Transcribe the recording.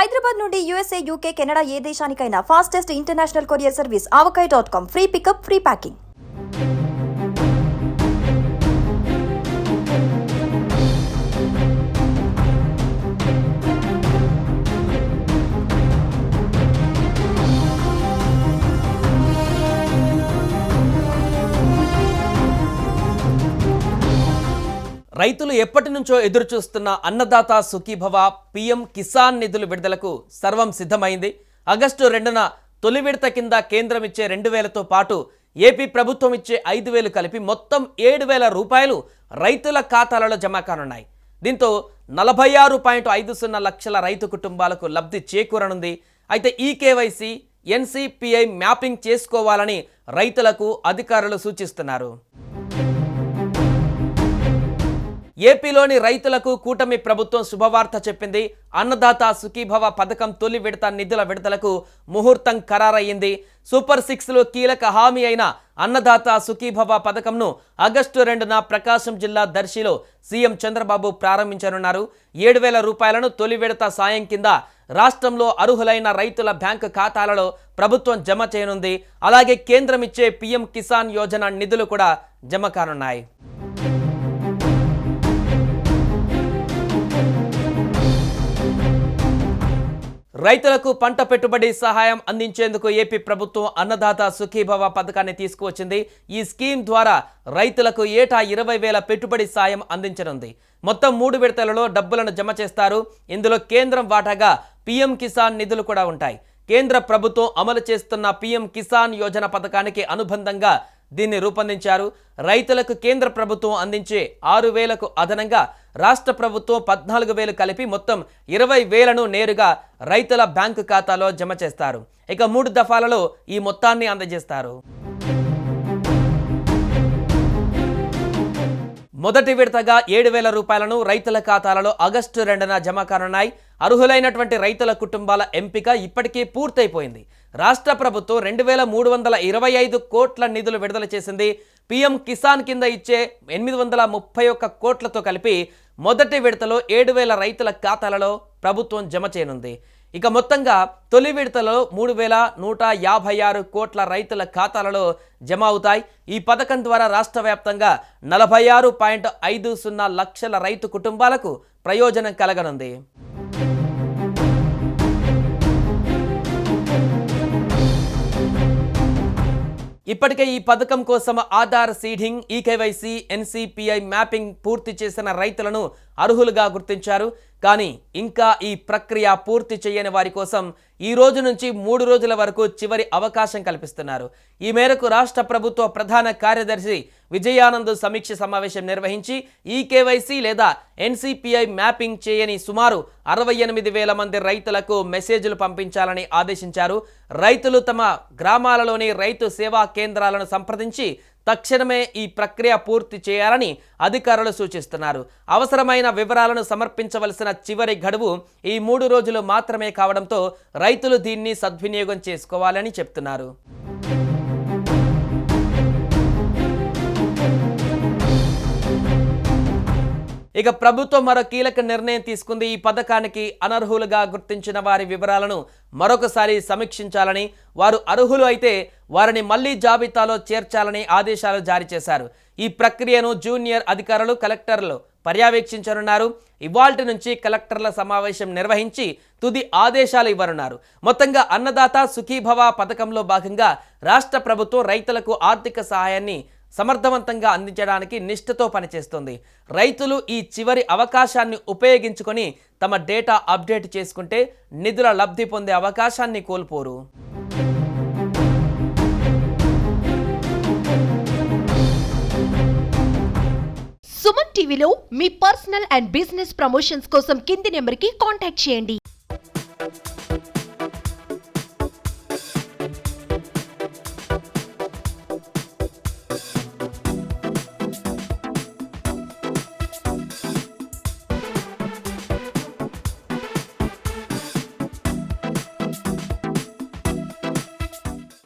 హైదరాబాద్ నుండి USA, UK, Canada ఏ దేశానికైనా fastest international courier service avocai.com. Free pickup, free packing. రైతులు ఎప్పటి నుంచో ఎదురు చూస్తున్న అన్నదాత సుఖీభవ పీఎం కిసాన్ నిధుల విడుదలకు సర్వం సిద్ధమైంది. ఆగస్టు 2న తొలి విడత కింద కేంద్రం ఇచ్చే 2,000తో పాటు ఏపీ ప్రభుత్వం ఇచ్చే 5,000 కలిపి మొత్తం 7,000 రూపాయలు రైతుల ఖాతాలలో జమ కానున్నాయి. దీంతో 46.50 లక్షల రైతు కుటుంబాలకు లబ్ధి చేకూరనుంది. అయితే ఈ కేవైసీ NCPI మ్యాపింగ్ చేసుకోవాలని రైతులకు అధికారులు సూచిస్తున్నారు. ఏపీలోని రైతులకు కూటమి ప్రభుత్వం శుభవార్త చెప్పింది. అన్నదాత సుఖీభవ పథకం తొలి విడత నిధుల విడుదలకు ముహూర్తం ఖరారయ్యింది. సూపర్ 6లో కీలక హామీ అయిన అన్నదాత సుఖీభవ పథకంను ఆగస్టు 2న ప్రకాశం జిల్లా దర్శిలో సీఎం చంద్రబాబు ప్రారంభించనున్నారు. 7,000 రూపాయలను తొలి విడత సాయం కింద రాష్ట్రంలో అర్హులైన రైతుల బ్యాంకు ఖాతాలలో ప్రభుత్వం జమ చేయనుంది. అలాగే కేంద్రం ఇచ్చే పీఎం కిసాన్ యోజన నిధులు కూడా జమ కానున్నాయి. రైతులకు పంట పెట్టుబడి సహాయం అందించేందుకు ఏపీ ప్రభుత్వం అన్నదాత సుఖీభవ పథకాన్ని తీసుకువచ్చింది. ఈ స్కీమ్ ద్వారా రైతులకు ఏటా 20,000 పెట్టుబడి సాయం అందించనుంది. మొత్తం 3 విడతలలో డబ్బులను జమ చేస్తారు. ఇందులో కేంద్రం వాటాగా పీఎం కిసాన్ నిధులు కూడా ఉంటాయి. కేంద్ర ప్రభుత్వం అమలు చేస్తున్న పీఎం కిసాన్ యోజన పథకానికి అనుబంధంగా దీన్ని రూపొందించారు. రైతులకు కేంద్ర ప్రభుత్వం అందించే 6,000కు అదనంగా రాష్ట్ర ప్రభుత్వం 14,000 కలిపి మొత్తం 20,000ను నేరుగా రైతుల బ్యాంకు ఖాతాలో జమ చేస్తారు. ఇక 3 దఫాలలో ఈ మొత్తాన్ని అందజేస్తారు. మొదటి విడతగా 7,000 రూపాయలను రైతుల ఖాతాలలో ఆగస్టు 2న జమ కానున్నాయి. అర్హులైనటువంటి రైతుల కుటుంబాల ఎంపిక ఇప్పటికే పూర్తయిపోయింది. రాష్ట్ర ప్రభుత్వం 2,325 కోట్ల నిధులు విడుదల చేసింది. పీఎం కిసాన్ కింద ఇచ్చే 831 కోట్లతో కలిపి మొదటి విడతలో 7,000 రైతుల ఖాతాలలో ప్రభుత్వం జమ చేయనుంది. ఇక మొత్తంగా తొలి విడతలో 3,156 కోట్ల రైతుల ఖాతాలలో జమ అవుతాయి. ఈ పథకం ద్వారా రాష్ట్ర వ్యాప్తంగా 46.50 లక్షల రైతు కుటుంబాలకు ప్రయోజనం కలగనుంది. ఇప్పటికే ఈ పథకం కోసం Aadhaar seeding, eKYC, NCPI mapping పూర్తి చేసిన రైతులను అర్హులుగా గుర్తించారు. కానీ ఇంకా ఈ ప్రక్రియ పూర్తి చేయని వారి కోసం ఈ రోజు నుంచి 3 రోజుల వరకు చివరి అవకాశం కల్పిస్తున్నారు. ఈ మేరకు రాష్ట్ర ప్రభుత్వ ప్రధాన కార్యదర్శి విజయానంద్ సమీక్ష సమావేశం నిర్వహించి ఈకేవైసీ లేదా NCPI మ్యాపింగ్ చేయని సుమారు 68,000 మంది రైతులకు మెసేజ్లు పంపించాలని ఆదేశించారు. రైతులు తమ గ్రామాలలోని రైతు సేవా కేంద్రాలను సంప్రదించి తక్షణమే ఈ ప్రక్రియ పూర్తి చేయాలని అధికారులు సూచిస్తున్నారు. అవసరమైన వివరాలను సమర్పించవలసిన చివరి గడువు ఈ 3 రోజులు మాత్రమే కావడంతో రైతులు దీన్ని సద్వినియోగం చేసుకోవాలని చెప్తున్నారు. ఇక ప్రభుత్వం మరో కీలక నిర్ణయం తీసుకుంది. ఈ పథకానికి అనర్హులుగా గుర్తించిన వారి వివరాలను మరొకసారి సమీక్షించాలని, వారు అర్హులు అయితే వారిని మళ్లీ జాబితాలో చేర్చాలని ఆదేశాలు జారీ చేశారు. ఈ ప్రక్రియను జూనియర్ అధికారులు, కలెక్టర్లు పర్యవేక్షించనున్నారు. ఇవాల్టి నుంచి కలెక్టర్ల సమావేశం నిర్వహించి తుది ఆదేశాలు ఇవ్వనున్నారు. మొత్తంగా అన్నదాత సుఖీభవ పథకంలో భాగంగా రాష్ట్ర ప్రభుత్వం రైతులకు ఆర్థిక సహాయాన్ని సమర్థవంతంగా అందించడానికి నిష్ఠతో పనిచేస్తుంది. రైతులు ఈ చివరి అవకాశాన్ని ఉపయోగించుకొని తమ డేటా అప్డేట్ చేసుకుంటే నిధుల లబ్ధి పొందే అవకాశాన్ని కోల్పోరు. సుమన్ టీవీలో మీ పర్సనల్ అండ్ బిజినెస్ ప్రమోషన్స్ కోసం కింది నెంబర్కి కాంటాక్ట్ చేయండి.